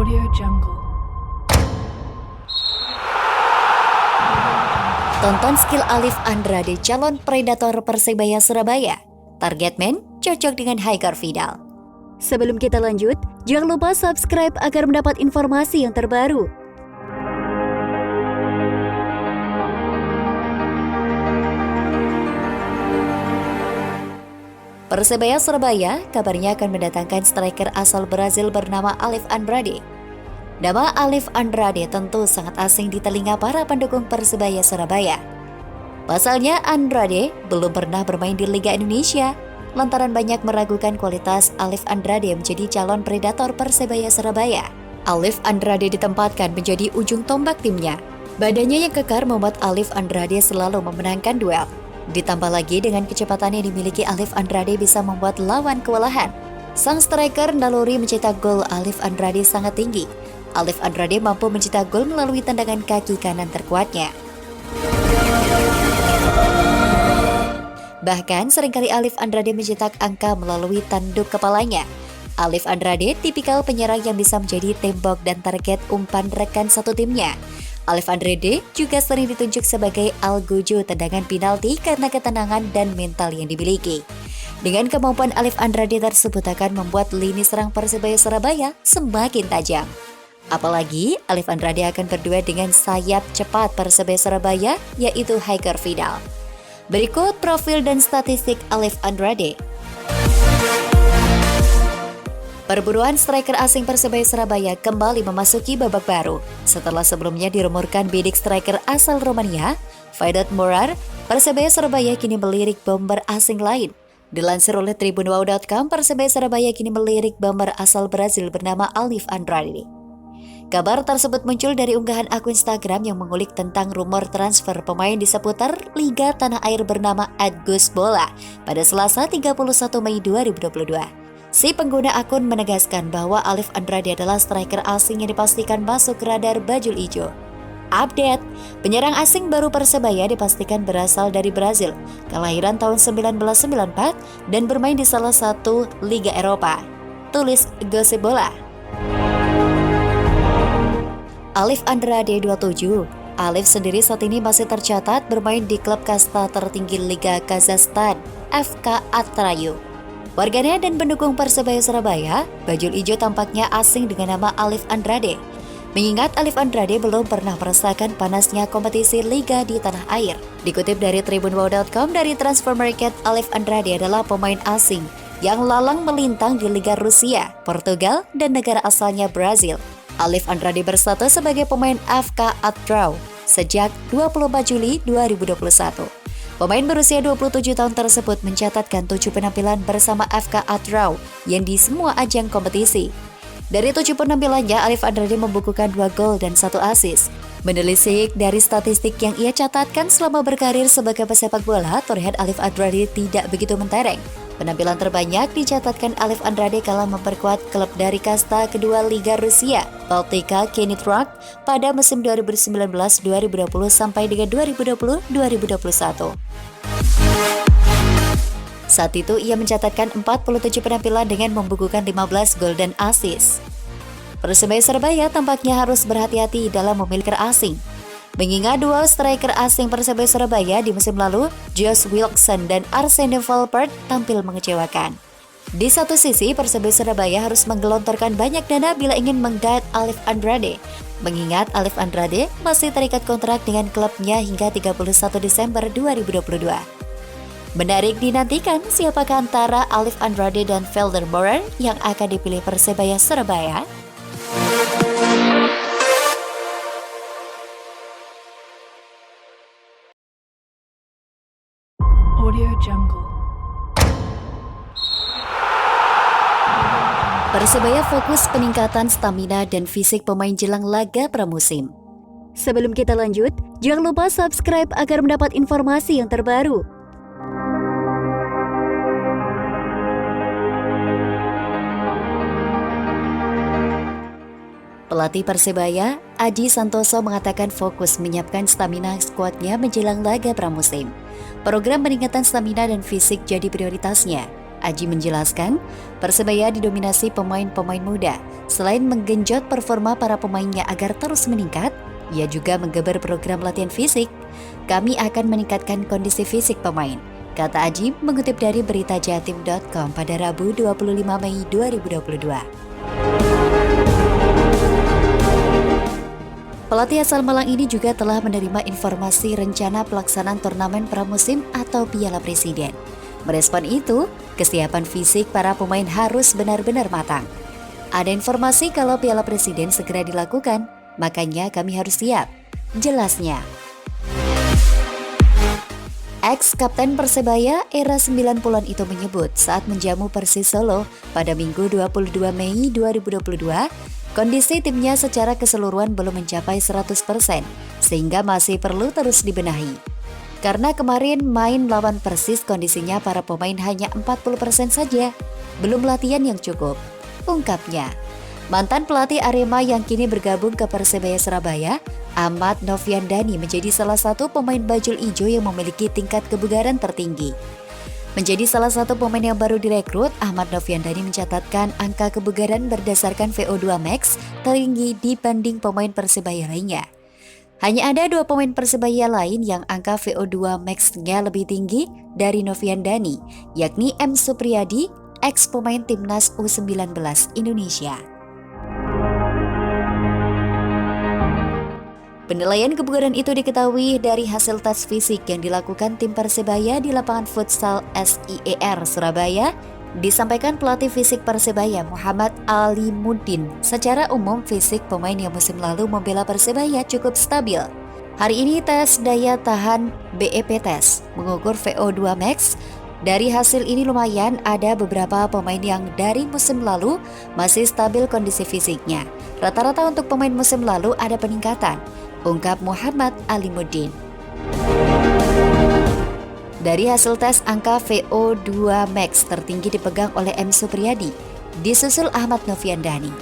Audio Jungle. Tonton skill Alif Andrade, calon predator Persebaya Surabaya. Target man cocok dengan Haikar Vidal. Sebelum kita lanjut, jangan lupa subscribe agar mendapat informasi yang terbaru. Persebaya Surabaya kabarnya akan mendatangkan striker asal Brazil bernama Alif Andrade. Nama Alif Andrade tentu sangat asing di telinga para pendukung Persebaya Surabaya. Pasalnya Andrade belum pernah bermain di Liga Indonesia, lantaran banyak meragukan kualitas Alif Andrade menjadi calon predator Persebaya Surabaya. Alif Andrade ditempatkan menjadi ujung tombak timnya. Badannya yang kekar membuat Alif Andrade selalu memenangkan duel. Ditambah lagi dengan kecepatan yang dimiliki Alif Andrade bisa membuat lawan kewalahan. Sang striker naluri mencetak gol Alif Andrade sangat tinggi. Alif Andrade mampu mencetak gol melalui tendangan kaki kanan terkuatnya. Bahkan seringkali Alif Andrade mencetak angka melalui tanduk kepalanya. Alif Andrade tipikal penyerang yang bisa menjadi tembok dan target umpan rekan satu timnya. Alif Andrade juga sering ditunjuk sebagai Algujo tendangan penalti karena ketenangan dan mental yang dimiliki. Dengan kemampuan Alif Andrade tersebut akan membuat lini serang Persebaya Surabaya semakin tajam. Apalagi Alif Andrade akan berdua dengan sayap cepat Persebaya Surabaya, yaitu Haikar Vidal. Berikut profil dan statistik Alif Andrade. Perburuan striker asing Persebaya Surabaya kembali memasuki babak baru. Setelah sebelumnya dirumorkan bidik striker asal Romania, Vedat Morar, Persebaya Surabaya kini melirik bomber asing lain. Dilansir oleh tribunwow.com, Persebaya Surabaya kini melirik bomber asal Brazil bernama Alif Andrade. Kabar tersebut muncul dari unggahan akun Instagram yang mengulik tentang rumor transfer pemain di seputar Liga Tanah Air bernama @gusbola pada Selasa 31 Mei 2022. Si pengguna akun menegaskan bahwa Alif Andrade adalah striker asing yang dipastikan masuk radar bajul ijo. Update, penyerang asing baru Persebaya dipastikan berasal dari Brazil, kelahiran tahun 1994 dan bermain di salah satu Liga Eropa. Tulis Gosip Bola. Alif Andrade 27. Alif sendiri saat ini masih tercatat bermain di klub kasta tertinggi Liga Kazakhstan, FK Atrayu. Warganet dan pendukung Persebaya Surabaya, bajul ijo tampaknya asing dengan nama Alif Andrade. Mengingat Alif Andrade belum pernah merasakan panasnya kompetisi liga di tanah air. Dikutip dari tribunwow.com, dari transfer market, Alif Andrade adalah pemain asing yang lalang melintang di Liga Rusia, Portugal, dan negara asalnya Brazil. Alif Andrade berstatus sebagai pemain FK Atrau sejak 24 Juli 2021. Pemain berusia 27 tahun tersebut mencatatkan 7 penampilan bersama FK Atrau yang di semua ajang kompetisi. Dari 7 penampilannya, Alif Andrade membukukan 2 gol dan 1 assist. Menelisik dari statistik yang ia catatkan selama berkarir sebagai pesepak bola, terlihat Alif Andrade tidak begitu mentereng. Penampilan terbanyak dicatatkan Alif Andrade kala memperkuat klub dari kasta kedua Liga Rusia, Baltika Kenitrak, pada musim 2019-2020 sampai dengan 2020-2021. Saat itu ia mencatatkan 47 penampilan dengan membukukan 15 gol dan assist. Persebaya Surabaya tampaknya harus berhati-hati dalam memiliki asing. Mengingat dua striker asing Persebaya Surabaya di musim lalu, Josh Wilson dan Arsene Valpert tampil mengecewakan. Di satu sisi, Persebaya Surabaya harus menggelontorkan banyak dana bila ingin menggait Alif Andrade. Mengingat Alif Andrade masih terikat kontrak dengan klubnya hingga 31 Desember 2022. Menarik dinantikan siapakah antara Alif Andrade dan Vedat Morar yang akan dipilih Persebaya Surabaya. Audio Jungle. Persebaya fokus peningkatan stamina dan fisik pemain jelang laga pramusim. Sebelum kita lanjut, jangan lupa subscribe agar mendapat informasi yang terbaru. Pelatih Persebaya, Aji Santoso mengatakan fokus menyiapkan stamina skuadnya menjelang laga pramusim. Program peningkatan stamina dan fisik jadi prioritasnya. Aji menjelaskan, Persebaya didominasi pemain-pemain muda. Selain menggenjot performa para pemainnya agar terus meningkat, ia juga menggeber program latihan fisik. Kami akan meningkatkan kondisi fisik pemain, kata Aji mengutip dari berita jatim.com pada Rabu 25 Mei 2022. Pelatih asal Malang ini juga telah menerima informasi rencana pelaksanaan turnamen pramusim atau Piala Presiden. Merespon itu, kesiapan fisik para pemain harus benar-benar matang. Ada informasi kalau Piala Presiden segera dilakukan, makanya kami harus siap. Jelasnya. Ex-kapten Persebaya era 90-an itu menyebut saat menjamu Persis Solo pada Minggu 22 Mei 2022, kondisi timnya secara keseluruhan belum mencapai 100%, sehingga masih perlu terus dibenahi. Karena kemarin main lawan Persis kondisinya para pemain hanya 40% saja, belum latihan yang cukup, ungkapnya. Mantan pelatih Arema yang kini bergabung ke Persebaya Surabaya, Ahmad Noviandani menjadi salah satu pemain bajul ijo yang memiliki tingkat kebugaran tertinggi. Menjadi salah satu pemain yang baru direkrut, Ahmad Noviandani mencatatkan angka kebugaran berdasarkan VO2 max tertinggi dibanding pemain Persebaya lainnya. Hanya ada 2 pemain Persebaya lain yang angka VO2 max-nya lebih tinggi dari Noviandani, yakni M. Supriyadi, ex-pemain Timnas U19 Indonesia. Penilaian kebugaran itu diketahui dari hasil tes fisik yang dilakukan tim Persebaya di lapangan futsal SIER Surabaya. Disampaikan pelatih fisik Persebaya Muhammad Alimuddin, secara umum fisik pemain yang musim lalu membela Persebaya cukup stabil. Hari ini tes daya tahan BEP tes mengukur VO2 max. Dari hasil ini lumayan ada beberapa pemain yang dari musim lalu masih stabil kondisi fisiknya. Rata-rata untuk pemain musim lalu ada peningkatan, ungkap Muhammad Alimuddin. Dari hasil tes, angka VO2 max tertinggi dipegang oleh M. Supriyadi, disusul Ahmad Noviandani.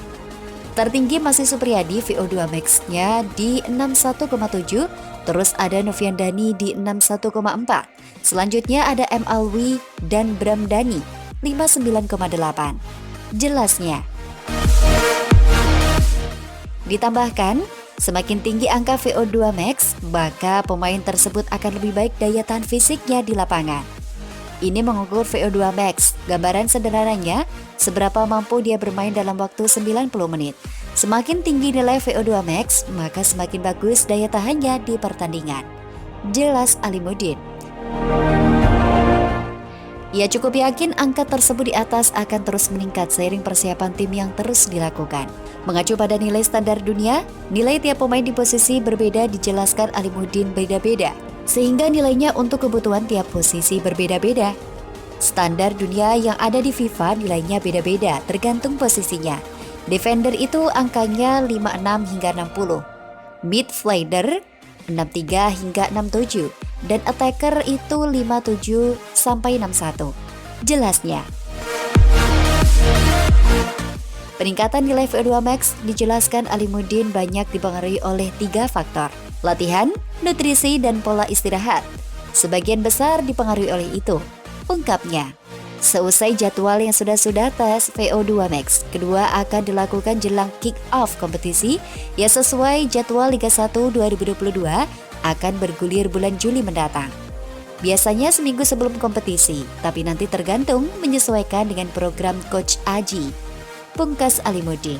Tertinggi masih Supriyadi, VO2 max-nya di 61,7, terus ada Noviandani di 61,4. Selanjutnya ada M. Alwi dan Bramdani, 59,8. Jelasnya. Ditambahkan, semakin tinggi angka VO2 max, maka pemain tersebut akan lebih baik daya tahan fisiknya di lapangan. Ini mengukur VO2 max, gambaran sederhananya seberapa mampu dia bermain dalam waktu 90 menit. Semakin tinggi nilai VO2 max, maka semakin bagus daya tahannya di pertandingan. Jelas Alimuddin. Ia cukup yakin angka tersebut di atas akan terus meningkat seiring persiapan tim yang terus dilakukan. Mengacu pada nilai standar dunia, nilai tiap pemain di posisi berbeda dijelaskan Alimuddin beda-beda, sehingga nilainya untuk kebutuhan tiap posisi berbeda-beda. Standar dunia yang ada di FIFA nilainya beda-beda tergantung posisinya. Defender itu angkanya 56 hingga 60, midfielder 63 hingga 67, dan attacker itu 57 sampai 61. Jelasnya. Peningkatan nilai VO2 max dijelaskan Alimuddin banyak dipengaruhi oleh 3 faktor: latihan, nutrisi, dan pola istirahat. Sebagian besar dipengaruhi oleh itu, ungkapnya. Seusai jadwal yang sudah tes VO2 max, kedua akan dilakukan jelang kick-off kompetisi yang sesuai jadwal Liga 1 2022 akan bergulir bulan Juli mendatang. Biasanya seminggu sebelum kompetisi, tapi nanti tergantung menyesuaikan dengan program Coach Aji, pungkas Alimuddin.